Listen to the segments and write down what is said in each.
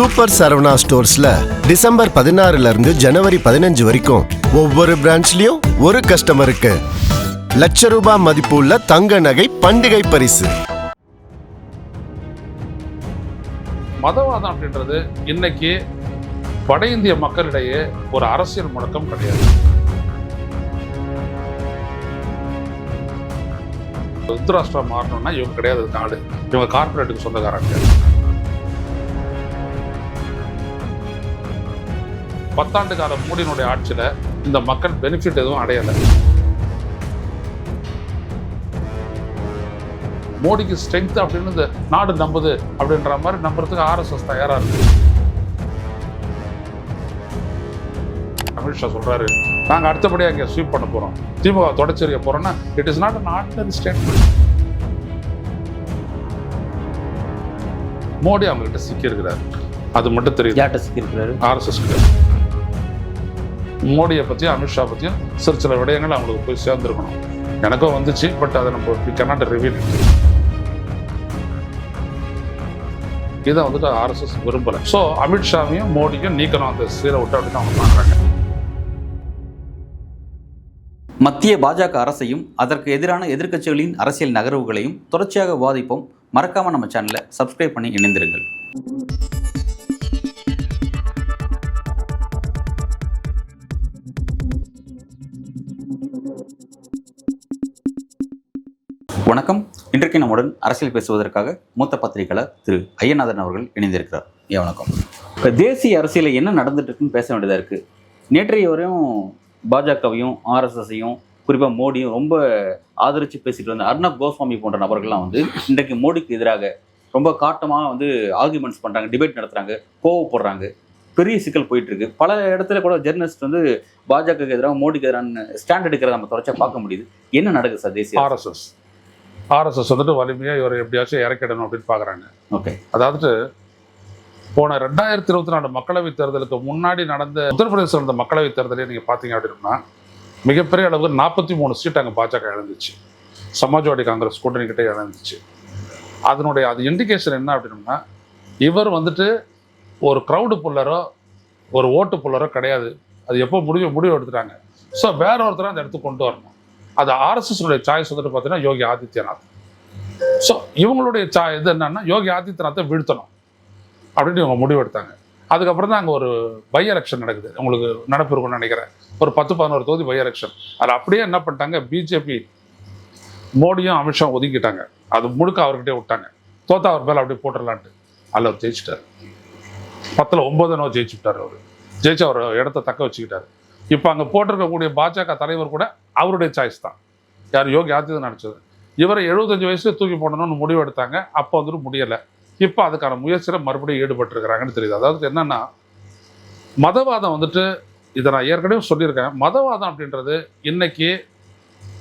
Super Saravana ஸ்டோர்ஸ்ல December 16 இருந்து ஜனவரி 15 வரைக்கும் ஒவ்வொரு பிரான்ச்லயும் ஒரு கஸ்டமருக்கு ₹1,00,000 மதிப்புள்ள தங்க நகை பண்டிகை பரிசு. மதவாதம் அப்படின்றது இன்னைக்கு வட இந்திய மக்களிடையே ஒரு அரசியல் முழக்கம் கிடையாது. உத்தராஷ்டிரா மாறணும்னா இவங்க கிடையாது நாடு, இவங்க கார்பரேட்டுக்கு சொந்தக்காரங்க. 10 ஆண்டு கால மோடியினுடைய ஆட்சியில இந்த மக்கள் பெனிஃபிட் எதுவும் அடையலை. மோடிக்கு ஸ்ட்ரென்த் அப்படின்னு இந்த நாடு நம்புது அப்படின்ற மாதிரி நம்புறதுக்கு RSS தயாரா இருக்கு. அமித்ஷா சொல்றாரு, நாங்க அடுத்தபடியாக அங்கே ஸ்வீப் பண்ண போறோம், திமுக தொடச்செறிய போறோம்னா it is not an ordinary statement. Modi அவங்க கிட்ட சிக்கி இருக்கிறாரு, அது மட்டும் தெரியும். RSS கிட்ட மோடியை பத்தியும் அமித்ஷா பத்தியும் சில விடயங்கள் அவங்களுக்கு போய் சேர்ந்துருக்கணும். எனக்கும் வந்துச்சு, பட் அதை நம்ம cannot reveal it. இதை வந்துட்டு RSS விரும்பல. ஸோ அமித்ஷாவையும் மோடியும் நீக்கணும் அந்த சீரை விட்டு அப்படின்னு அவங்க பண்றாங்க. மத்திய பாஜக அரசையும் அதற்கு எதிரான எதிர்க்கட்சிகளின் அரசியல் நகர்வுகளையும் தொடர்ச்சியாக விவாதிப்போம். மறக்காம நம்ம சேனலை சப்ஸ்கிரைப் பண்ணி இணைந்திருங்கள். வணக்கம். இன்றைக்கு நம்முடன் அரசியல் பேசுவதற்காக மூத்த பத்திரிகையாளர் திரு ஐயநாதன் அவர்கள் இணைந்திருக்கிறார். வணக்கம். இப்போ தேசிய அரசியலில் என்ன நடந்துட்டு இருக்குன்னு பேச வேண்டியதாக இருக்குது. நேற்றைய வரையும் பாஜகவையும் RSSையும் குறிப்பாக மோடியும் ரொம்ப ஆதரித்து பேசிட்டு வந்த அர்ணப் கோஸ்வாமி போன்ற நபர்கள்லாம் வந்து இன்றைக்கு மோடிக்கு எதிராக ரொம்ப காட்டமாக ஆர்குமெண்ட்ஸ் பண்ணுறாங்க, டிபேட் நடத்துகிறாங்க, கோவப்படுறாங்க. பெரிய சிக்கல் போயிட்டு இருக்கு. பல இடத்துல கூட ஜெர்னலிஸ்ட் பாஜகவுக்கு எதிராக மோடிக்கு எதிரான ஸ்டாண்ட் எடுக்கிறத நம்ம தொடர்ச்சியாக பார்க்க முடியுது. என்ன நடக்குது சார்? தேசிய RSS வலிமையாக இவரை எப்படியாச்சும் இறக்கிடணும் அப்படின்னு பார்க்குறாங்க. ஓகே, அதாவது போன 2024 மக்களவைத் தேர்தலுக்கு முன்னாடி நடந்த உத்தரப்பிரதேசம் நடந்த மக்களவைத் தேர்தலே நீங்கள் பார்த்தீங்க அப்படின்னா மிகப்பெரிய அளவுக்கு 43 சீட் அங்கே பாஜக இழந்துச்சு. சமாஜ்வாடி காங்கிரஸ் கூட்டணி கிட்டே இழந்துச்சு. அது இண்டிகேஷன் என்ன அப்படின்னா, இவர் ஒரு க்ரௌடு புல்லரோ ஒரு ஓட்டு புல்லரோ கிடையாது. அது எப்போ முடிவு எடுத்துட்டாங்க. ஸோ வேற ஒருத்தர் அந்த இடத்துக்கு கொண்டு வரணும். அது RSSனுடைய சாய்ஸ் பார்த்தீங்கன்னா யோகி ஆதித்யநாத். ஸோ இவங்களுடைய இது என்னன்னா யோகி ஆதித்யநாத்தை வீழ்த்தணும் அப்படின்னு இவங்க முடிவெடுத்தாங்க. அதுக்கப்புறம் தான் அங்கே ஒரு பை எலெக்ஷன் நடக்குது. உங்களுக்கு நடப்பிருக்கும்னு நினைக்கிறேன். ஒரு 10-11 தொகுதி பை எலெக்ஷன். அது அப்படியே என்ன பண்ணிட்டாங்க, பிஜேபி மோடியும் அமித்ஷாவும் ஒதுக்கிட்டாங்க. அது முழுக்க அவர்கிட்டே விட்டாங்க. தோத்தா அவர் மேலே அப்படியே போட்டுடலான்ட்டு. அதில் அவர் ஜெயிச்சிட்டார். 10ல் 9 ஜெயிச்சுட்டார். அவர் ஜெயிச்சு அவர் இடத்த தக்க வச்சுக்கிட்டார். இப்போ அங்கே போட்டிருக்கக்கூடிய பாஜக தலைவர் கூட அவருடைய சாய்ஸ் தான். யார்? யோகி ஆதித்யநாத் நினச்சது. இவரை 75 வயசுல தூக்கி போடணும்னு முடிவு எடுத்தாங்க. அப்போ முடியலை. இப்போ அதுக்கான முயற்சியில் மறுபடியும் ஈடுபட்டிருக்கிறாங்கன்னு தெரியுது. அதாவது என்னன்னா, மதவாதம் இதை நான் ஏற்கனவே சொல்லியிருக்கேன். மதவாதம் அப்படின்றது இன்னைக்கு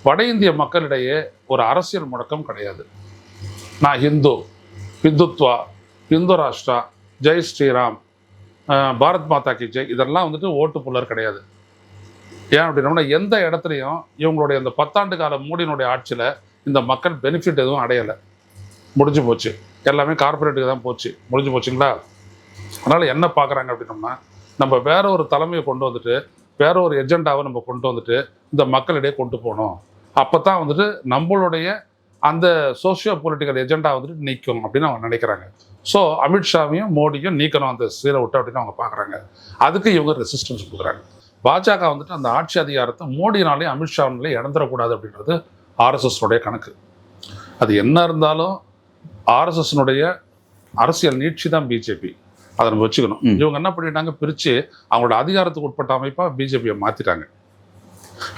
வட இந்திய மக்களிடையே ஒரு அரசியல் முழக்கம் கிடையாது. நான் ஹிந்துத்வா, இந்து ராஷ்டிரா, ஜெய் ஸ்ரீராம், பாரத் மாதா கி ஜெய், இதெல்லாம் ஓட்டு புல்லர் கிடையாது. ஏன் அப்படின்னா, எந்த இடத்துலையும் இவங்களுடைய இந்த 10 ஆண்டு கால மோடியினுடைய ஆட்சியில் இந்த மக்கள் பெனிஃபிட் எதுவும் அடையலை. முடிஞ்சு போச்சு. எல்லாமே கார்பரேட்டுக்கு தான் போச்சு. முடிஞ்சு போச்சுங்களா? அதனால் என்ன பார்க்குறாங்க அப்படின்னோம்னா, நம்ம வேற ஒரு தலைமையை கொண்டு வேற ஒரு எஜெண்டாவை நம்ம கொண்டு இந்த மக்களிடையே கொண்டு போகணும். அப்போ தான் நம்மளுடைய அந்த சோஷியோ பொலிட்டிக்கல் எஜெண்டா நீக்கும் அப்படின்னு அவங்க நினைக்கிறாங்க. ஸோ அமித்ஷாவையும் மோடியும் நீக்கணும் அந்த சீரை விட்டு அப்படின்னு அவங்க பார்க்குறாங்க. அதுக்கு இவங்க ரெசிஸ்டன்ஸ் கொடுக்குறாங்க. பாஜக அந்த ஆட்சி அதிகாரத்தை மோடினாலே அமித்ஷாவினாலே இழந்துடக்கூடாது அப்படின்றது RSSனுடைய கணக்கு. அது என்ன இருந்தாலும் RSSனுடைய அரசியல் நீட்சி தான் பிஜேபி. அதை நம்ம வச்சுக்கணும். இவங்க என்ன பண்ணிட்டாங்க, பிரித்து அவங்களோட அதிகாரத்துக்கு உட்பட்ட அமைப்பாக பிஜேபியை மாற்றிட்டாங்க.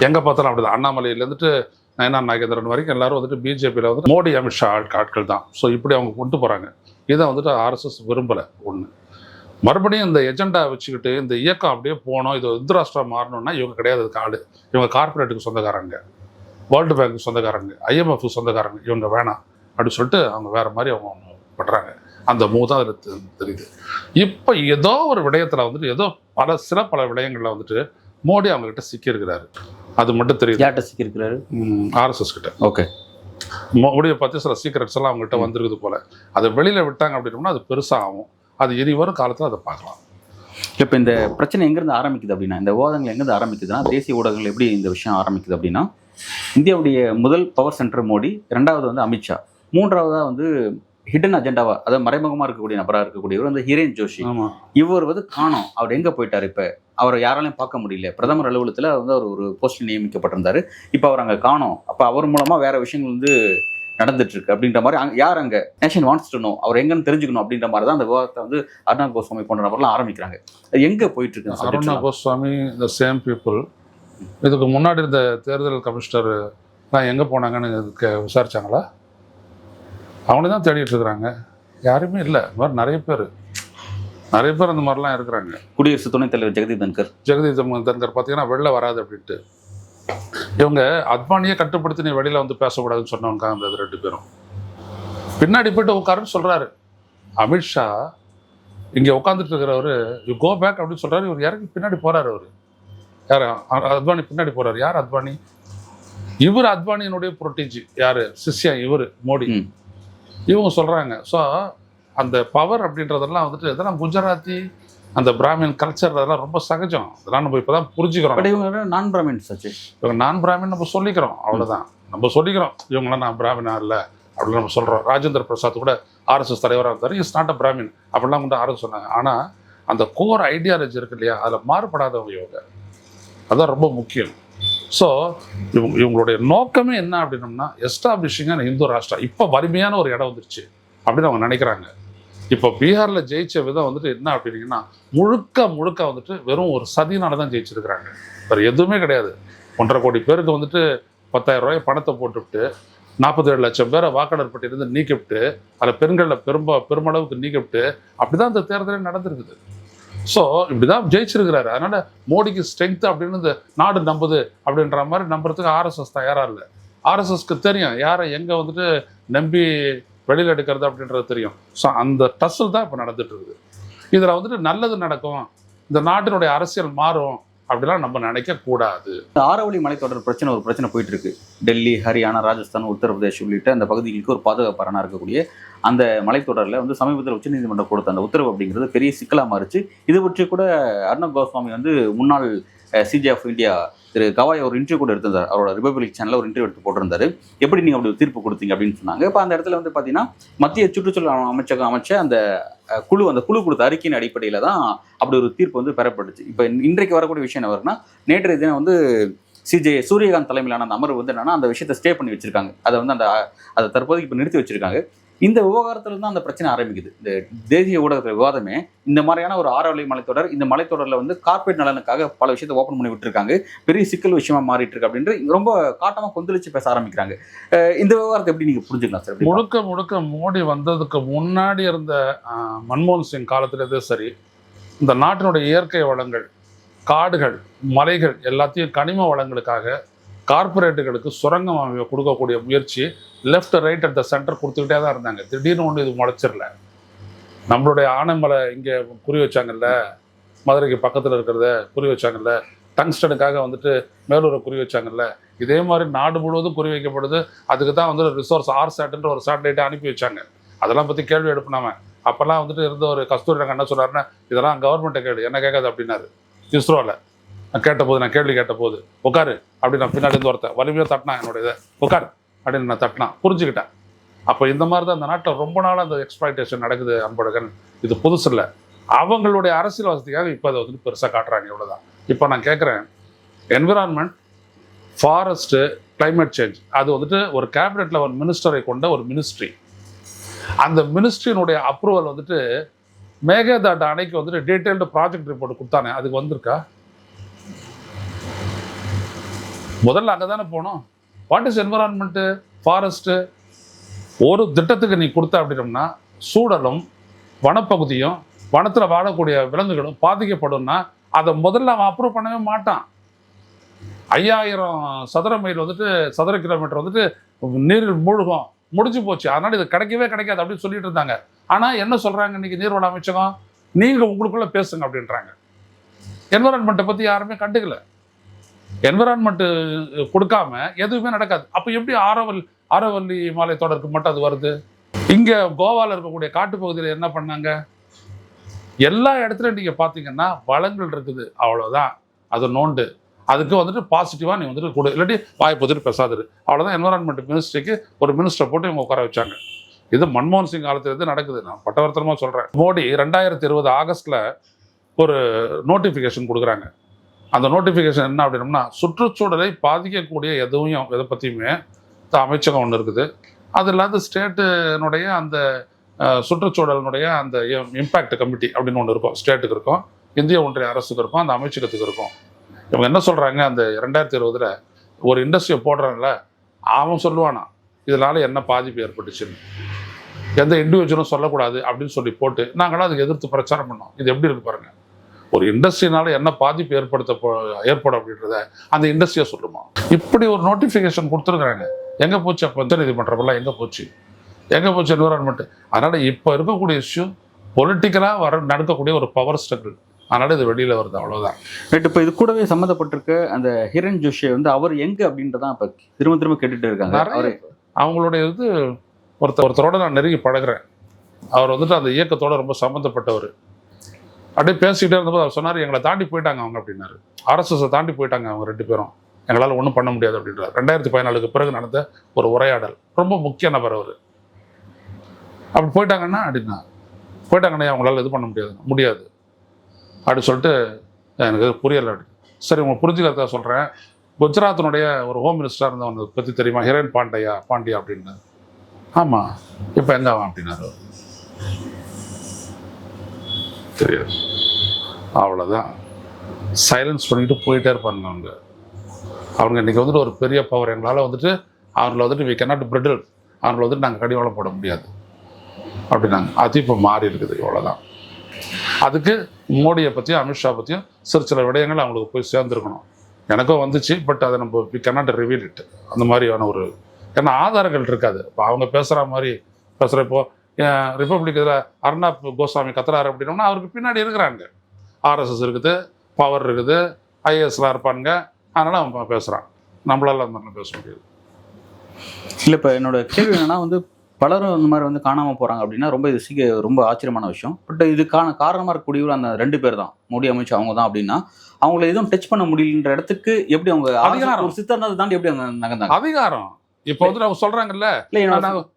எங்கே பார்த்தாலும் அப்படிதான். அண்ணாமலையிலேருந்துட்டு நயனா நாகேந்திரன் வரைக்கும் எல்லாரும் பிஜேபியில் மோடி அமித்ஷா ஆட்கள் தான். ஸோ இப்படி அவங்க கொண்டு போகிறாங்க. இதை RSS விரும்பலை. ஒன்று, மறுபடியும் இந்த எஜெண்டா வச்சுக்கிட்டு இந்த இயக்கம் அப்படியே போனோம், இது உத்தராஷ்டிரா மாறணும்னா இவங்க கிடையாது ஆடு, இவங்க கார்பரேட்டுக்கு சொந்தக்காரங்க, வேர்ல்டு பேங்க்கு சொந்தக்காரங்க, IMF சொந்தக்காரங்க, இவங்க வேணாம் அப்படின்னு சொல்லிட்டு அவங்க வேற மாதிரி அவங்க பண்ணுறாங்க. அந்த தான் அதில் தெரியுது. இப்போ ஏதோ ஒரு விடயத்தில் ஏதோ பல விடயங்களில் மோடி அவங்க கிட்ட சிக்கியிருக்கிறாரு. அது மட்டும் தெரியுது. யார்கிட்ட சிக்கியிருக்கிறாரு? RSS கிட்ட. ஓகே. மோடியை பற்றி சில சீக்ரெட்ஸ் எல்லாம் அவங்ககிட்ட வந்துருக்குது போல. அதை வெளியில் விட்டாங்க அப்படின்னோம்னா அது பெருசாக ஆகும். அது இனி வரும் காலத்தில் அதை பார்க்கலாம். இப்போ இந்த பிரச்சனை எங்கேருந்து ஆரம்பிக்குது அப்படின்னா, இந்த விவாதங்கள் எங்கேருந்து ஆரம்பிக்குதுன்னா, தேசிய ஊடகங்கள் எப்படி இந்த விஷயம் ஆரம்பிக்குது அப்படின்னா, இந்தியாவுடைய முதல் பவர் சென்டர் மோடி, ரெண்டாவது வந்து அமித்ஷா, மூன்றாவதாக வந்து ஹிடன் அஜெண்டாவா, அதாவது மறைமுகமாக இருக்கக்கூடிய நபராக இருக்கக்கூடியவர் வந்து ஹிரேன் ஜோஷி. இவர் வந்து காணோம், அவர் எங்கே போயிட்டார், இப்போ அவரை யாராலையும் பார்க்க முடியல. பிரதமர் அலுவலகத்தில் வந்து அவர் ஒரு போஸ்டில் நியமிக்கப்பட்டிருந்தார், இப்போ அவர் அங்கே காணோம். அப்போ அவர் மூலமாக வேற விஷயங்கள் வந்து நடந்துட்டு இருக்கு அப்படின்ற மாதிரி யார் அங்கே நேஷன் வாண்ட்ஸ் டு நோ, அவர் எங்கன்னு தெரிஞ்சுக்கணும் அப்படின்ற மாதிரி தான் அந்த விவாதத்தை வந்து அர்ணப் கோஸ்வாமி போன்ற நபர்லாம் ஆரம்பிக்கிறாங்க. அது எங்கே போயிட்டு இருக்கு? அர்ணப் கோஸ்வாமி இந்த சேம் பீப்புள் இதுக்கு முன்னாடி இருந்த தேர்தல் கமிஷனர் எங்கே போனாங்கன்னு விசாரிச்சாங்களா? அவங்களே தான் தேடிட்டு இருக்கிறாங்க, யாருமே இல்லை. இந்த மாதிரி நிறைய பேர் அந்த மாதிரிலாம் இருக்கிறாங்க. குடியரசு துணைத் தலைவர் ஜெகதீப் தன்கர் பார்த்தீங்கன்னா வெளில வராது அப்படின்ட்டு இவங்க அத்வானியை கட்டுப்படுத்தி நீ வெளியில வந்து பேசக்கூடாதுன்னு சொன்னவங்க அந்த 2 பேரும். பின்னாடி போயிட்டு உட்காருன்னு சொல்றாரு அமித்ஷா. இங்க உட்காந்துட்டு இருக்கிறவரு யூ கோ பேக் அப்படின்னு சொல்றாரு. இவர் இறங்கி பின்னாடி போறாரு. அவரு யாரு? அத்வானி பின்னாடி போறாரு. யார் அத்வானி? இவர் அத்வானியினுடைய புரொட்டிஜி. யாரு? சிஷ்யா இவர் மோடி. இவங்க சொல்றாங்க. ஸோ அந்த பவர் அப்படின்றதெல்லாம் வந்துட்டு இதெல்லாம் குஜராத்தி அந்த பிராமின் கல்ச்சர் அதெல்லாம் ரொம்ப சகஜம். அதெல்லாம் நம்ம இப்போதான் புரிஞ்சுக்கிறோம். இவங்க நான் பிராமின்ஸ் ஆச்சு. இவங்க நான் பிராமின் நம்ம சொல்லிக்கிறோம், அவ்வளோதான். நம்ம சொல்லிக்கிறோம் இவங்களாம் நான் பிராமினா இல்லை அப்படின்னு நம்ம சொல்கிறோம். ராஜேந்திர பிரசாத் கூட ஆர்எஸ்எஸ் தலைவராக இருந்தார். இஸ் நாட் அ பிராமின் அப்படிலாம் வந்து ஆர்எஸ் சொன்னாங்க. ஆனால் அந்த கோர் ஐடியாலஜி இருக்கு இல்லையா, அதில் மாறுபடாதவங்க இவங்க. அதுதான் ரொம்ப முக்கியம். ஸோ இவங்களுடைய நோக்கமே என்ன அப்படின்னோம்னா எஸ்டாப்ளிஷிங்கான இந்து ராஷ்டிரா. இப்போ வலிமையான ஒரு இடம் வந்துருச்சு அப்படின்னு அவங்க நினைக்கிறாங்க. இப்போ பீகாரில் ஜெயிச்ச விதம் வந்துட்டு என்ன அப்படின்னீங்கன்னா முழுக்க வந்துட்டு வெறும் ஒரு சதினால தான் ஜெயிச்சிருக்கிறாங்க. வேறு எதுவுமே கிடையாது. 1.5 கோடி பேருக்கு வந்துட்டு 10,000 ரூபாய் பணத்தை போட்டுவிட்டு 47 லட்சம் பேரை வாக்காளர் பட்டியலிருந்து நீக்கிவிட்டு அதில் பெண்களில் பெருமளவுக்கு நீக்கிவிட்டு அப்படிதான் இந்த தேர்தலே நடந்திருக்குது. ஸோ இப்படிதான் ஜெயிச்சிருக்கிறாரு. அதனால மோடிக்கு ஸ்ட்ரென்த் அப்படின்னு இந்த நாடு நம்புது அப்படின்ற மாதிரி நம்புறதுக்கு ஆர்எஸ்எஸ் தயாரா இல்லை. ஆர்எஸ்எஸ்க்கு தெரியும் யாரை எங்கே வந்துட்டு நம்பி வெளியில் எடுக்கிறது அப்படின்றது தெரியும். ஸோ அந்த டஸ்ஸில் தான் இப்போ நடந்துட்டு இருக்குது. இதில் வந்துட்டு நல்லது நடக்கும், இந்த நாட்டினுடைய அரசியல் மாறும் அப்படிலாம் நம்ம நினைக்க கூடாது. ஆரவழி மலைத்தொடர் ஒரு பிரச்சனை போயிட்டு இருக்கு. டெல்லி, ஹரியானா, ராஜஸ்தான், உத்தரப்பிரதேஷ் உள்ளிட்ட அந்த பகுதிகளுக்கு ஒரு பாதுகாப்பு இருக்கக்கூடிய அந்த மலைத்தொடரில் வந்து சமீபத்தில் உச்சநீதிமன்றம் கொடுத்த அந்த உத்தரவு அப்படிங்கிறது பெரிய சிக்கலாக மாறிச்சு. இது பற்றி கூட அர்ணப் கோஸ்வாமி வந்து முன்னாள் சிஜே ஆஃப் இந்தியா திரு கவாய் ஒரு இன்டர்வியூ கூட எடுத்திருந்தார். அவரோட ரிபப்ளிக் சேனலில் ஒரு இன்டர்வியூ எடுத்து போட்டிருந்தாரு. எப்படி நீங்கள் அப்படி தீர்ப்பு கொடுத்தீங்க அப்படின்னு சொன்னாங்க. இப்போ அந்த இடத்துல வந்து பார்த்தீங்கன்னா மத்திய சுற்றுச்சூழல் அமைச்சகம் அமைச்ச அந்த குழு கொடுத்த அறிக்கையின் அடிப்படையில் தான் அப்படி ஒரு தீர்ப்பு வந்து பெறப்பட்டுச்சு. இப்போ இன்றைக்கு வரக்கூடிய விஷயம் என்ன வருதுன்னா, நேற்றைய தினம் வந்து சிஜே சூரியகாந்த் தலைமையிலான அந்த அமர்வு வந்து என்னன்னா அந்த விஷயத்தை ஸ்டே பண்ணி வச்சிருக்காங்க. அதை வந்து அதை தற்போதைக்கு இப்போ நிறுத்தி வச்சிருக்காங்க. இந்த விவகாரத்துல தான் அந்த பிரச்சனை ஆரம்பிக்குது. இந்த தேசிய ஊடகத்தில் விவாதமே இந்த மாதிரியான ஒரு ஆரவழி மலைத்தொடர், இந்த மலைத்தொடரில் வந்து கார்பரேட் நலனுக்காக பல விஷயத்தை ஓப்பன் பண்ணி விட்டுருக்காங்க, பெரிய சிக்கல் விஷயமா மாறிட்டு இருக்கு அப்படின்ட்டு ரொம்ப காட்டமாக கொந்தளிச்சு பேச ஆரம்பிக்கிறாங்க. இந்த விவகாரத்தை எப்படி நீங்க புரிஞ்சுக்கலாம் சார்? முழுக்க மோடி வந்ததுக்கு முன்னாடி இருந்த மன்மோகன் சிங் காலத்திலே சரி, இந்த நாட்டினுடைய இயற்கை வளங்கள், காடுகள், மலைகள் எல்லாத்தையும் கனிம வளங்களுக்காக கார்பரேட்டுகளுக்கு சுரங்கம் கொடுக்கக்கூடிய முயற்சி left right at the centre கொடுத்துக்கிட்டே தான் இருந்தாங்க. திடீர்னு ஒன்று இது முளைச்சிடல. நம்மளுடைய ஆனைமலை இங்கே குறி வச்சாங்கல்ல, மதுரைக்கு பக்கத்தில் இருக்கிறத குறி வச்சாங்கல்ல, டங்ஸ்டனுக்காக வந்துட்டு மேலூரை குறி வச்சாங்கல்ல, இதே மாதிரி நாடு முழுவதும் குறி வைக்கப்படுது. அதுக்கு தான் வந்து ரிசோர்ஸ் ஆர்சாட்ன்ற ஒரு சேட்டலைட்டை அனுப்பி வச்சாங்க. அதெல்லாம் பற்றி கேள்வி எழுப்பினாம அப்போல்லாம் வந்துட்டு இருந்த ஒரு கஸ்தூரி ரங்க என்ன சொல்கிறாருன்னா, இதெல்லாம் கவர்மெண்ட்டை கேடு, என்ன கேட்காது அப்படின்னாரு. இஸ்ரோவில் நான் கேள்வி கேட்டபோது உட்காரு அப்படின்னு நான் பின்னாடி இருந்து ஒருத்தன் வலிமையாக தட்டினா என்னோட இதை உட்காரு அப்படின்னு நான் தட்டினான், புரிஞ்சுக்கிட்டேன். அப்போ இந்த மாதிரி தான் இந்த நாட்டில் ரொம்ப நாளாக அந்த எக்ஸ்ப்ளாய்டேஷன் நடக்குது. அன்பழகன் இது புதுசு இல்லை. அவங்களுடைய அரசியல் வசதிக்காக இப்போ அதை வந்துட்டு பெருசாக காட்டுறாங்க, இவ்வளோதான். இப்போ நான் கேட்குறேன், என்விரான்மெண்ட், ஃபாரஸ்ட்டு, கிளைமேட் சேஞ்ச், அது வந்துட்டு ஒரு கேபினெட் லெவல் மினிஸ்டரை கொண்ட ஒரு மினிஸ்ட்ரி. அந்த மினிஸ்ட்ரியினுடைய அப்ரூவல் வந்துட்டு மேகதாட்டு அணைக்கு வந்துட்டு டீட்டெயில்டு ப்ராஜெக்ட் ரிப்போர்ட் கொடுத்தானே, அதுக்கு வந்திருக்கா? முதல்ல அங்கே தானே போனோம். What is environment, forest? ஒரு திட்டத்துக்கு நீ கொடுத்த அப்படின்னோம்னா சூழலும் வனப்பகுதியும் வனத்தில் வாழக்கூடிய விலங்குகளும் பாதிக்கப்படும்னா அதை முதல்ல அவன் அப்ரூவ் பண்ணவே மாட்டான். 5000 சதுர மைல் வந்துட்டு சதுர கிலோமீட்டர் வந்துட்டு நீரில் மூழ்கும், முடிஞ்சு போச்சு, அதனால் இது கிடைக்கவே கிடைக்காது அப்படின்னு சொல்லிட்டு இருந்தாங்க. ஆனால் என்ன சொல்கிறாங்க இன்னைக்கு நீர்வள அமைச்சகம், நீங்கள் உங்களுக்குள்ளே பேசுங்க அப்படின்றாங்க. என்விரான்மெண்ட்டை பற்றி யாருமே கண்டுக்கல. என்விரான்மெண்ட் கொடுக்காம எதுவுமே நடக்காது. அப்போ எப்படி ஆரவல்லி மலை தொடருக்கு மட்டும் அது வருது? இங்கே கோவாவில் இருக்கக்கூடிய காட்டுப்பகுதியில் என்ன பண்ணாங்க? எல்லா இடத்துலையும் நீங்கள் பார்த்தீங்கன்னா வளங்கள் இருக்குது, அவ்வளோதான். அதை நோண்டு அதுக்கு வந்துட்டு பாசிட்டிவாக நீ வந்துட்டு கொடு, இல்லாட்டி வாய் போத்துட்டு பேசாதுரு, அவ்வளோதான். என்வரான்மெண்ட் மினிஸ்ட்ரிக்கு ஒரு மினிஸ்டரை போட்டு இவங்க உட்கார வச்சாங்க. இது மன்மோகன் சிங் காலத்துலேருந்து நடக்குது. நான் பட்டவர்த்தனமாக சொல்கிறேன். மோடி 2020 ஆகஸ்ட்டில் ஒரு நோட்டிஃபிகேஷன் கொடுக்குறாங்க. அந்த நோட்டிஃபிகேஷன் என்ன அப்படின்னம்னா, சுற்றுச்சூழலை பாதிக்கக்கூடிய எதை பற்றியுமே அமைச்சகம் ஒன்று இருக்குது. அது இல்லாத ஸ்டேட்டினுடைய அந்த சுற்றுச்சூழலினுடைய அந்த இம்பேக்ட் கமிட்டி அப்படின்னு ஒன்று இருக்கும். ஸ்டேட்டுக்கு இருக்கும், இந்திய ஒன்றிய அரசுக்கு இருக்கும், அந்த அமைச்சகத்துக்கு இருக்கும். இவங்க என்ன சொல்கிறாங்க, அந்த 2020 ஒரு இண்டஸ்ட்ரியை போடுறாங்கல்ல, அவன் சொல்லுவானா இதனால என்ன பாதிப்பு ஏற்பட்டுச்சுன்னு, எந்த இண்டிவிஜுவலும் சொல்லக்கூடாது அப்படின்னு சொல்லி போட்டு நாங்களாம் அதுக்கு எதிர்த்து பிரச்சாரம் பண்ணோம். இது எப்படி இருக்கு பாருங்க. ஒரு இண்டஸ்ட்ரினால என்ன பாதிப்பு ஏற்படும் அப்படின்றத அந்த இண்டஸ்ட்ரியை சொல்லுமா. இப்படி ஒரு நோட்டிஃபிகேஷன் கொடுத்துருக்குறாங்க. எங்கே போச்சு அப்போ நீதிமன்றமெல்லாம், எங்கே போச்சு என்விரான்மெண்ட்? அதனால் இப்போ இருக்கக்கூடிய இஷ்யூ பொலிட்டிக்கலாக நடக்கக்கூடிய ஒரு பவர் ஸ்ட்ரகிள். அதனால் இது வெளியில் வருது, அவ்வளோதான். ரைட். இப்போ இது கூடவே சம்மந்தப்பட்டிருக்க அந்த ஹிரண் ஜோஷி வந்து அவர் எங்கே அப்படின்றதான் இப்போ திரும்ப கேட்டுட்டு இருக்காங்க. அவங்களுடைய இது ஒருத்தரோட நான் நெருங்கி பழகிறேன். அவர் வந்துட்டு அந்த இயக்கத்தோட ரொம்ப சம்மந்தப்பட்டவர். அப்படியே பேசிக்கிட்டே இருந்தபோது அவர் சொன்னார், எங்களை தாண்டி போயிட்டாங்க அவங்க அப்படின்னாரு. ஆர்எஸ்எஸை தாண்டி போயிட்டாங்க அவங்க 2 பேரும், எங்களால் ஒன்றும் பண்ண முடியாது அப்படின்றார். 2014 பிறகு நடந்த ஒரு உரையாடல். ரொம்ப முக்கிய நபர் அவர். அப்படி போயிட்டாங்கன்னா அவங்களால இது பண்ண முடியாது அப்படி சொல்லிட்டு எனக்கு புரியலை அப்படி. சரி, உங்களை புரிஞ்சுக்கிறதா சொல்கிறேன். குஜராத்தினுடைய ஒரு ஹோம் மினிஸ்டராக இருந்தவனை பற்றி தெரியுமா? ஹிரேன் பாண்டியா அப்படின்னு. ஆமாம், இப்போ எங்கே அவன் அப்படின்னாரு. தெரியாது, அவ்வளோதான். சைலன்ஸ் பண்ணிட்டு போயிட்டே இருப்பாங்க அவங்க இன்றைக்கி வந்துட்டு ஒரு பெரிய பவர். எங்களால் வந்துட்டு அவங்கள வந்துட்டு வி கேனாட் பிரிடில், அவங்கள வந்துட்டு நாங்கள் கடிவாளம் போட முடியாது அப்படின்னாங்க. அது இப்போ மாறி இருக்குது, இவ்வளோதான். அதுக்கு மோடியை பற்றியும் அமித்ஷா பற்றியும் சில விடயங்கள் அவங்களுக்கு போய் சேர்ந்துருக்கணும். எனக்கும் வந்துச்சு, பட் அதை நம்ம வி கேனாட் ரிவீல் இட். அந்த மாதிரியான ஒரு, ஏன்னா ஆதாரங்கள் இருக்காது. இப்போ அவங்க பேசுகிற மாதிரி பேசுகிற, இப்போ ரிப்பப்ளிக் இதில் அர்னாப் கோஸ்வாமி கத்துறாரு அப்படின்னோம்னா அவருக்கு பின்னாடி இருக்கிறாங்க. ஆர்எஸ்எஸ் இருக்குது, பவர் இருக்குது, ஐஏஎஸ்லாம் இருப்பானுங்க. அதனால் அவன் பேசுகிறான். நம்மளால அந்த மாதிரிலாம் பேச முடியாது. இல்லை, இப்போ என்னோட கேள்வி என்னன்னா வந்து பலரும் இந்த மாதிரி வந்து காணாமல் போகிறாங்க அப்படின்னா ரொம்ப ஆச்சரியமான விஷயம். பட் இதுக்கான காரணமாக இருக்கக்கூடிய அந்த 2 பேர் தான், மோடி, அமித்ஷா, அவங்க தான் அப்படின்னா அவங்கள எதுவும் டச் பண்ண முடியலன்ற இடத்துக்கு எப்படி அவங்க அதிகாரம் சித்தாந்தத்தை தாண்டி எப்படி அவங்க நகர்ந்தாங்க? அதிகாரம் இப்போ வந்து அவங்க சொல்கிறாங்கல்ல,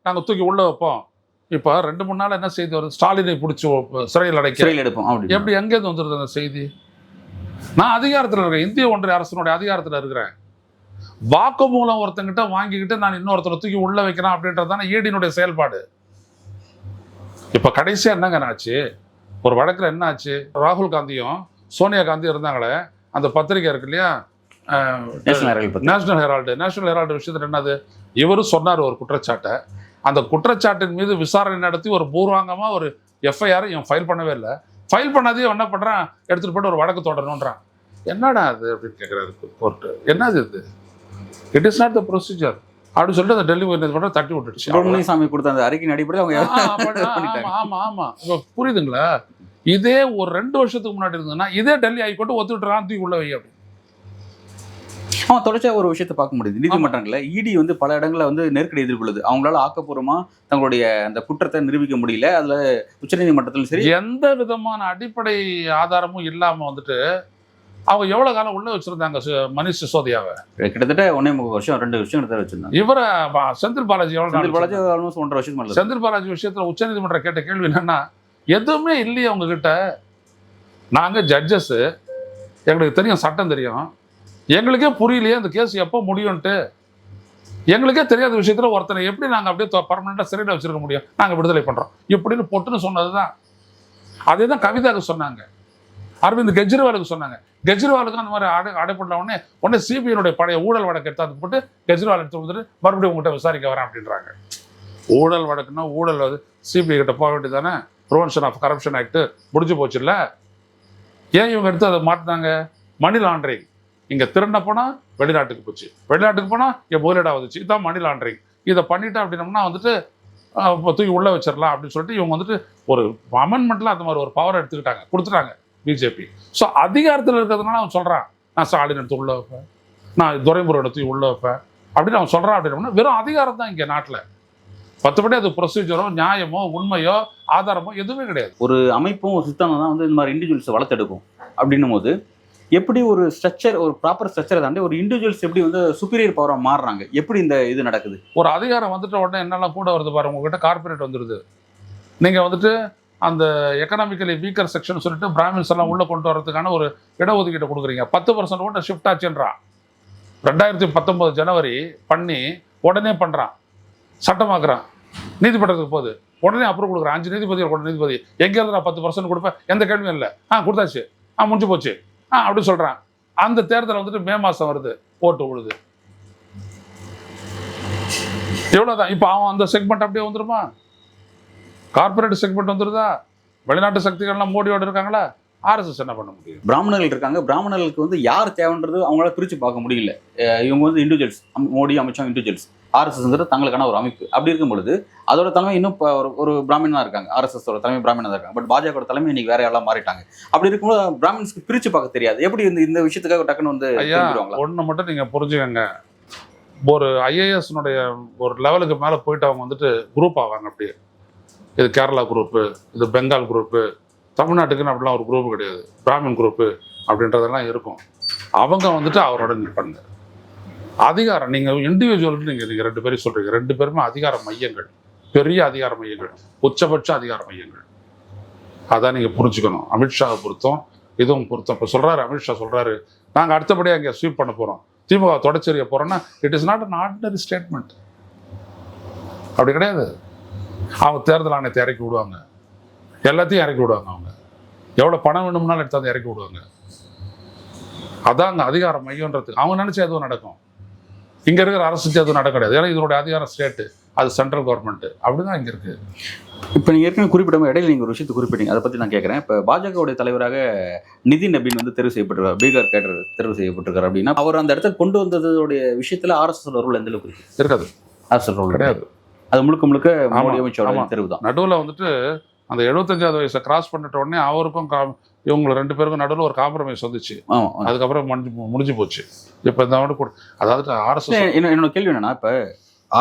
நாங்கள் தூக்கி உள்ள வைப்போம். இப்போ 2-3 நாள் என்ன செய்தி வருது, ஸ்டாலினை பிடிச்சி சிறையில் எடுப்போம். எப்படி எங்கேருந்து வந்துருது அந்த செய்தி? நான் அதிகாரத்தில் இருக்கிறேன், இந்திய ஒன்றிய அரசினுடைய அதிகாரத்தில் இருக்கிறேன். வாக்கு மூலம் ஒருத்தங்கிட்ட வாங்கிக்கிட்டு நான் இன்னொருத்தரை தூக்கி உள்ள வைக்கிறேன் அப்படின்றது தானே ஈடியினுடைய செயல்பாடு. இப்ப கடைசியா என்னங்க ஆச்சு, ஒரு வழக்குல என்ன ஆச்சு, ராகுல் காந்தியும் சோனியா காந்தியும் இருந்தாங்களே, அந்த பத்திரிகை இருக்கு இல்லையா, நேஷனல் ஹெரால்டு விஷயத்துல என்னது, இவரும் சொன்னார் ஒரு குற்றச்சாட்டை. அந்த குற்றச்சாட்டின் மீது விசாரணை நடத்தி ஒரு பூர்வாங்கமா ஒரு எஃப்ஐஆர் இவன் ஃபைல் பண்ணவே இல்லை. ஃபைல் பண்ணாதே என்ன பண்றான், எடுத்துட்டு போயிட்டு ஒரு வழக்கு தொடரணுன்றான். என்னடா அது அப்படின்னு கேட்கிறாரு கோர்ட்டு. என்னது இது, it is not the procedure அப்படின்னு சொல்லிட்டு அந்த டெல்லி உயர்நீதிமன்றம் தட்டி விட்டுடுச்சு. சுப்பிரமணியசாமி கொடுத்த அந்த அறிக்கையின் அடிப்படையில் ஆமா புரியுதுங்களா? இதே ஒரு 2 வருஷத்துக்கு முன்னாடி இருந்ததுன்னா இதே டெல்லி ஹைகோர்ட் ஒத்துவிட்டுறான், தூக்கி உள்ள வை அப்படி. அவன் தொடர்ச்சியாக ஒரு விஷயத்தை பார்க்க முடியுது. நீதிமன்றங்களில் இடி வந்து பல இடங்களில் வந்து நெருக்கடி எதிர்கொள்ளுது. அவங்களால ஆக்கப்பூர்வமா தங்களுடைய அந்த குற்றத்தை நிரூபிக்க முடியல. அதுல உச்சநீதிமன்றத்திலும் சரி எந்த விதமான அடிப்படை ஆதாரமும் இல்லாம வந்துட்டு அவங்க எவ்வளவு காலம் உள்ள வச்சிருந்தாங்க மனிஷ் சிசோதியாவை? கிட்டத்தட்ட 1.25 வருஷம் 2 வருஷம் வச்சிருந்தாங்க. இவரை செந்தில் பாலாஜி ஆல்மோஸ்ட் 1.5 வருஷம். செந்தில் பாலாஜி விஷயத்துல உச்சநீதிமன்றம் கேட்ட கேள்வி என்னன்னா, எதுவுமே இல்லையே அவங்க கிட்ட, நாங்க ஜட்ஜஸ், எங்களுக்கு தெரியும், சட்டம் தெரியும், எங்களுக்கே புரியலையே அந்த கேஸ் எப்போ முடியும்ட்டு. எங்களுக்கே தெரியாத விஷயத்துல ஒருத்தனை எப்படி நாங்க அப்படியே பர்மனெண்டா சிறையில் வச்சிருக்க முடியும், நாங்க விடுதலை பண்றோம் இப்படின்னு பொட்டுன்னு சொன்னதுதான். அதே தான் கவிதாவுக்கு சொன்னாங்க, அரவிந்த் கெஜ்ரிவாலுக்கு சொன்னாங்க. கெஜ்ரிவாலுக்கு அந்த மாதிரி அடைப்பட்ட உடனே சிபிஐனுடைய பழைய ஊழல் வழக்கு எடுத்து போட்டு கெஜ்ரிவால் எடுத்து வந்துட்டு மறுபடியும் உங்கள்கிட்ட விசாரிக்க வரேன் அப்படின்றாங்க. ஊழல் வழக்குன்னா ஊழல் வந்து சிபிஐ கிட்ட போக வேண்டியதானே, ப்ரிவென்ஷன் ஆஃப் கரப்ஷன் ஆக்ட் முடிஞ்சு போச்சு இல்லை? ஏன் இவங்க எடுத்து அதை மாட்டினாங்க? Money laundering. இங்கே திருண்ண போனால் வெளிநாட்டுக்கு போச்சு, வெளிநாட்டுக்கு போனால் இங்கே முதலீடாக வந்துச்சு, இதுதான் மணி லாண்டரிங். இதை பண்ணிட்டேன் அப்படின்னம்னா வந்துட்டு தூக்கி உள்ளே வச்சிடலாம் அப்படின்னு சொல்லிட்டு இவங்க வந்துட்டு ஒரு அமெண்ட்மெண்ட்டில் அந்த மாதிரி ஒரு பவர் எடுத்துக்கிட்டாங்க, கொடுத்துட்டாங்க பிஜேபி. ஸோ அதிகாரத்தில் இருக்கிறதுனால அவன் சொல்கிறான், நான் ஸ்டாலின் எடுத்து உள்ள வைப்பேன், நான் துரைமுருகன் எடுத்து உள்ள வைப்பேன் அப்படின்னு அவன் சொல்கிறான். அப்படின்னா வெறும் அதிகாரம் தான் இங்கே நாட்டில். மற்றபடி அது ப்ரொசீஜரோ நியாயமோ உண்மையோ ஆதாரமோ எதுவுமே கிடையாது. ஒரு அமைப்பும் ஒரு சிஸ்டம் தான் வந்து இந்த மாதிரி இண்டிவிஜுவல்ஸை வளர்த்தெடுக்கும். அப்படின்னும் போது எப்படி ஒரு ஸ்ட்ரக்சர், ஒரு ப்ராப்பர் ஸ்ட்ரக்சரை தாண்டி ஒரு இண்டிவிஜுவல்ஸ் எப்படி வந்து சுப்பீரியர் பவராக மாறுறாங்க? எப்படி இந்த இது நடக்குது? ஒரு அதிகாரம் வந்துட்ட உடனே என்னெல்லாம் கூட வருது பாருங்க. உங்ககிட்ட கார்பரேட் வந்துடுது. நீங்கள் வந்துட்டு அந்த எக்கனாமிக்கலி வீக்கர் செக்ஷன் சொல்லிட்டு பிராமின்ஸ் எல்லாம் உள்ளே கொண்டு வரதுக்கான ஒரு இடஒதுக்கீட்டை கொடுக்குறீங்க. 10% கூட ஷிஃப்ட் ஆச்சுன்றான். 2019 ஜனவரி பண்ணி உடனே பண்ணுறான், சட்டமாக்குறான், நீதிமன்றத்துக்கு போகுது, உடனே அப்ரூவ் கொடுக்குறான். 5 நீதிபதிகள் கூட நீதிபதி எங்கேருந்து நான் 10% கொடுப்பேன், எந்த கேள்வியும் இல்லை, கொடுத்தாச்சு, முடிஞ்சு போச்சு அப்படின்னு சொல்கிறான். அந்த தேர்தல் வந்துட்டு மே மாதம் வருது, ஓட்டு விழுது. எவ்வளோதான். இப்போ அவன் அந்த செக்மெண்ட் அப்படியே வந்துருமா? கார்பரேட் செக்மெண்ட் வந்துருதா? வெளிநாட்டு சக்திகள்லாம் மோடியோடு இருக்காங்களா? ஆர்எஸ்எஸ் என்ன பண்ண முடியும்? பிராமணர்கள் இருக்காங்க. பிராமணர்களுக்கு வந்து யார் தேவைன்றது அவங்களால பிரித்து பார்க்க முடியல. இவங்க வந்து இண்டிவிஜுவல்ஸ், மோடி அமித்ஷா இண்டிவிஜுவல்ஸ், ஆர்எஸ்எஸ்ங்கிறது தங்களுக்கான ஒரு அமைப்பு. அப்படி இருக்கும் பொழுது அதோட தலைமை இன்னும் ஒரு பிராமின் தான் இருக்காங்க. ஆர்எஸ்எஸோட தலைமை பிராமின் தான் இருக்காங்க. பட் பாஜகவோட தலைமை இன்னைக்கு வேற யாரெல்லாம் மாறிட்டாங்க. அப்படி இருக்கும்போது பிராமின்ஸ்க்கு பிரித்து பார்க்க தெரியாது. எப்படி இந்த விஷயத்துக்காக டக்குன்னு வந்து ஒன்று மட்டும் நீங்கள் புரிஞ்சுக்கங்க. ஒரு ஐஏஎஸ்னுடைய ஒரு லெவலுக்கு மேலே போயிட்டு அவங்க வந்துட்டு குரூப் ஆவாங்க. அப்படியே இது கேரளா குரூப்பு, இது பெங்கால் குரூப்பு, தமிழ்நாட்டுக்குன்னு அப்படிலாம் ஒரு குரூப்பு கிடையாது. பிராமின் குரூப்பு அப்படின்றதெல்லாம் இருக்கும். அவங்க வந்துட்டு அவரோட நிற்பாங்க. அதிகாரம் நீங்கள் இண்டிவிஜுவல் நீங்கள் 2 பேரும் சொல்கிறீங்க. 2 பேருமே அதிகார மையங்கள், பெரிய அதிகார மையங்கள், உச்சபட்ச அதிகார மையங்கள். அதான் நீங்கள் புரிஞ்சுக்கணும். அமித்ஷாவை பொறுத்தோம், இதுவும் பொருத்தம். இப்போ சொல்கிறாரு அமித்ஷா, சொல்கிறாரு நாங்கள் அடுத்தபடியாக அங்கே ஸ்வீப் பண்ண போகிறோம், திமுக தொடச்செறிய போகிறோன்னா it is not an ordinary statement. அப்படி கிடையாது. அவங்க தேர்தல் ஆணையத்தை இறக்கி விடுவாங்க, எல்லாத்தையும் இறக்கி விடுவாங்க. அவங்க எவ்வளோ பணம் வேணும்னாலும் எடுத்து இறக்கி விடுவாங்க. அதான் அங்கே அதிகார மையம்ன்றதுக்கு அவங்க நினச்சா எதுவும் நடக்கும். இங்கே இருக்கிற அரசுக்கு எதுவும் நடக்க கிடையாது. ஏன்னா இதனுடைய அதிகாரம் ஸ்டேட்டு, அது சென்ட்ரல் கவர்மெண்ட்டு. அப்படிதான் இங்கே இருக்குது. இப்போ நீங்கள் ஏற்கனவே குறிப்பிடாமல் இடையில நீங்கள் ஒரு விஷயத்தை குறிப்பிட்டீங்க, அதை பற்றி நான் கேட்குறேன். இப்போ பாஜகவுடைய தலைவராக நிதின் நபீன் வந்து தெரிவு செய்யப்பட்டிருக்கார், பீகார் கேடர் தெரிவு செய்யப்பட்டிருக்காரு. அப்படின்னா அவர் அந்த இடத்துல கொண்டு வந்ததோடைய விஷயத்தில் ஆர்எஸ்எஸ் ரோல் எந்த அளவுக்கு இருக்காது? ஆர்எஸ்எஸ் ரோல் கிடையாது. அது முழுக்க முழுக்க மோடி அமித்ஷாவோட தெரிவு தான். நடுவில் வந்துட்டு அந்த 75வது வயசை கிராஸ் பண்ணிட்ட உடனே அவருக்கும் இவங்க 2 பேருக்கும் நடுவில் ஒரு காம்ப்ரமைஸ் வந்துச்சு. அதுக்கப்புறம் முடிஞ்சு போச்சு. இப்போ இந்த கூட அதாவது ஆர்எஸ்எஸ். என்னோட கேள்வி என்னன்னா, இப்போ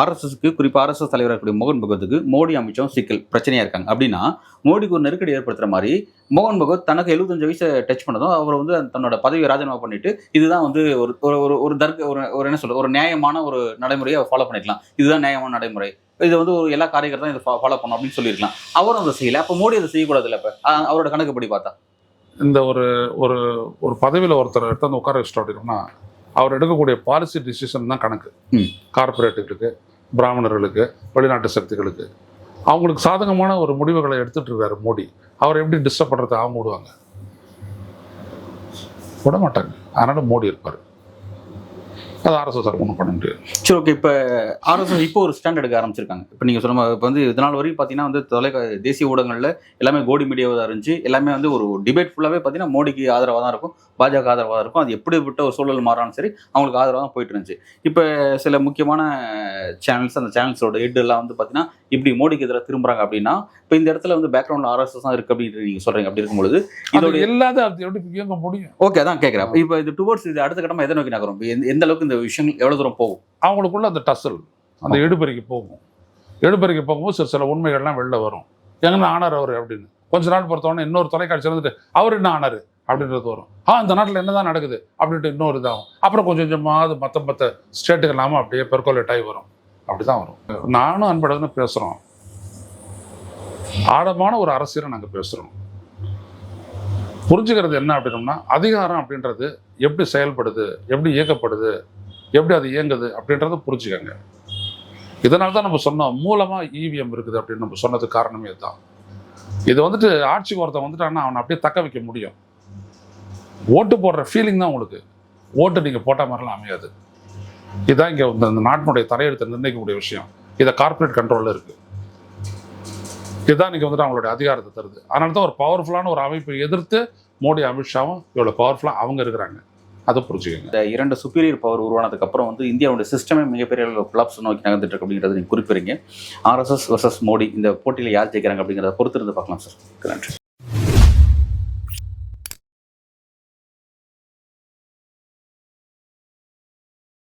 ஆர்எஸ்எஸ்க்கு, குறிப்பாக ஆர்எஸ்எஸ் தலைவராக இருக்கக்கூடிய மோகன் பகவத்துக்கு மோடி அமித்ஷா சிக்கல் பிரச்சனையாக இருக்காங்க. அப்படின்னா மோடிக்கு ஒரு நெருக்கடி ஏற்படுத்துகிற மாதிரி மோகன் பகவத் தனக்கு 75 வயசை டச் பண்ணதும் அவர் வந்து தன்னோட பதவியை ராஜினாமா பண்ணிட்டு இதுதான் வந்து ஒரு என்ன சொல்ற ஒரு நியாயமான ஒரு நடைமுறையை ஃபாலோ பண்ணிக்கலாம், இதுதான் நியாயமான நடைமுறை, இது வந்து ஒரு எல்லா காரியகர்தான் இதை ஃபாலோ பண்ணணும் அப்படின்னு சொல்லியிருக்கலாம். அவரும் அதை செய்யலை. அப்போ மோடி அதை செய்யக்கூடாது இல்லை? இப்போ அவரோட கணக்குப்படி பார்த்தா இந்த ஒரு பதவியில் ஒருத்தர் எடுத்து வந்து உட்கார வச்சுட்டோம் அப்படின்னா அவர் எடுக்கக்கூடிய பாலிசி டிசிஷன் தான் கணக்கு. கார்பரேட்டுகளுக்கு, பிராமணர்களுக்கு, வெளிநாட்டு சக்திகளுக்கு அவங்களுக்கு சாதகமான ஒரு முடிவுகளை எடுத்துட்டு இருக்காரு மோடி. அவர் எப்படி டிஸ்டர்ப் பண்ணுறது அவங்க விடுவாங்க? விட மாட்டாங்க. அதனால மோடி இருப்பார். அது ஆர்எஸ்எஸ் ஒன்றும் பண்ண முடியாது. சரி, ஓகே. இப்போ ஆர்எஸ்எஸ் இப்போ ஒரு ஸ்டாண்ட் எடுக்க ஆரம்பிச்சிருக்காங்க. இப்போ நீங்கள் சொன்ன இப்போ வந்து இதனால் வரையும் பார்த்தீங்கன்னா வந்து தேசிய ஊடகங்களில் எல்லாமே கோடி மீடியாவாக தான் இருந்துச்சு. எல்லாமே வந்து ஒரு டிபேட் ஃபுல்லாகவே பார்த்தீங்கன்னா மோடிக்கு ஆதரவாக தான் இருக்கும், பாஜக ஆதரவாக இருக்கும். அது எப்படிப்பட்ட ஒரு சூழல் மாறாலும் சரி அவங்களுக்கு ஆதரவாக தான் போயிட்டு இருந்துச்சு. இப்போ சில முக்கியமான சேனல்ஸ், அந்த சேனல்ஸோட ஹெட் எல்லாம் வந்து பார்த்தீங்கன்னா இப்படி மோடிக்கு எதிராக திரும்புறாங்க. அப்படின்னா இப்போ இந்த இடத்துல வந்து பேக்ரவுண்ட் ஆர்எஸ்எஸ் தான் இருக்குது அப்படின்னு நீங்கள் சொல்கிறீங்க. அப்படி இருக்கும்பொழுது இதோட இல்லாத எப்படி இயங்க முடியும்? ஓகே, அதான் கேட்குறேன். இப்போ இது டுவர்ட்ஸ் இது அடுத்த கட்டமாக எதை நோக்கி நகரும்? எந்த அளவுக்கு இந்த விஷயங்கள் எவ்வளோ தூரம் போகும்? அவங்களுக்குள்ள அந்த டசல், அந்த எடுபறிக்கு போகும். எடுபறிக்கு போகும்போது சில உண்மைகள்லாம் வெளில வரும். எங்கன்னா ஆனார் அவர் அப்படின்னு கொஞ்ச நாள் பொறுத்தவொடனே இன்னொரு தொலைக்காட்சி வந்துட்டு அவர் என்ன ஆனார் அப்படின்றது வரும். இந்த நாட்டில் என்னதான் நடக்குது அப்படின்ட்டு இன்னொரு இதாகும். அப்புறம் கொஞ்சம் கொஞ்சமாக மற்ற ஸ்டேட்டுக்கு இல்லாமல் அப்படியே பெர்கோலேட் ஆகி வரும். அப்படிதான் வரும். நானும் அன்பழகன்னு பேசுகிறோம். ஆழமான ஒரு அரசியலை நாங்கள் பேசுகிறோம். புரிஞ்சுக்கிறது என்ன அப்படின்னோம்னா, அதிகாரம் அப்படின்றது எப்படி செயல்படுது, எப்படி இயக்கப்படுது, எப்படி அது இயங்குது அப்படின்றத புரிஞ்சுக்கங்க. இதனால தான் நம்ம சொன்னோம் மூலமாக இவிஎம் இருக்குது அப்படின்னு நம்ம சொன்னதுக்கு காரணமே தான். இது வந்துட்டு ஆட்சிக்கு ஒருத்தன் வந்துட்டான்னா அவனை அப்படியே தக்க வைக்க முடியும். ஓட்டு போடுற ஃபீலிங் தான் உங்களுக்கு. ஓட்டு நீங்கள் போட்ட மாதிரிலாம் அமையாது. இதுதான் இங்கே இந்த நாட்டினுடைய தலையெழுத்தை நிர்ணயிக்கக்கூடிய விஷயம். இதை கார்பரேட் கண்ட்ரோலில் இருக்குது. இதுதான் இன்றைக்கி வந்துட்டு அவங்களுடைய அதிகாரத்தை தருது. அதனால தான் ஒரு பவர்ஃபுல்லான ஒரு அமைப்பை எதிர்த்து மோடி அமித்ஷாவும் இவ்வளோ பவர்ஃபுல்லாக அவங்க இருக்கிறாங்க. அதை புரிஞ்சுக்கோங்க. இந்த 2 சுப்பீரியர் பவர் உருவானதுக்கு அப்புறம் வந்து இந்தியாவுடைய சிஸ்டமே மிகப்பெரிய கொலாப்ஸ் நோக்கி நகர்ந்துட்டு இருக்கு அப்படிங்கிறத நீங்கள் குறிப்பிடுறீங்க. ஆர்எஸ்எஸ் வர்சஸ் மோடி இந்த போட்டியில் யார் ஜெயிக்கிறாங்க அப்படிங்கிறத பொறுத்திருந்து பார்க்கலாம் சார். நன்றி.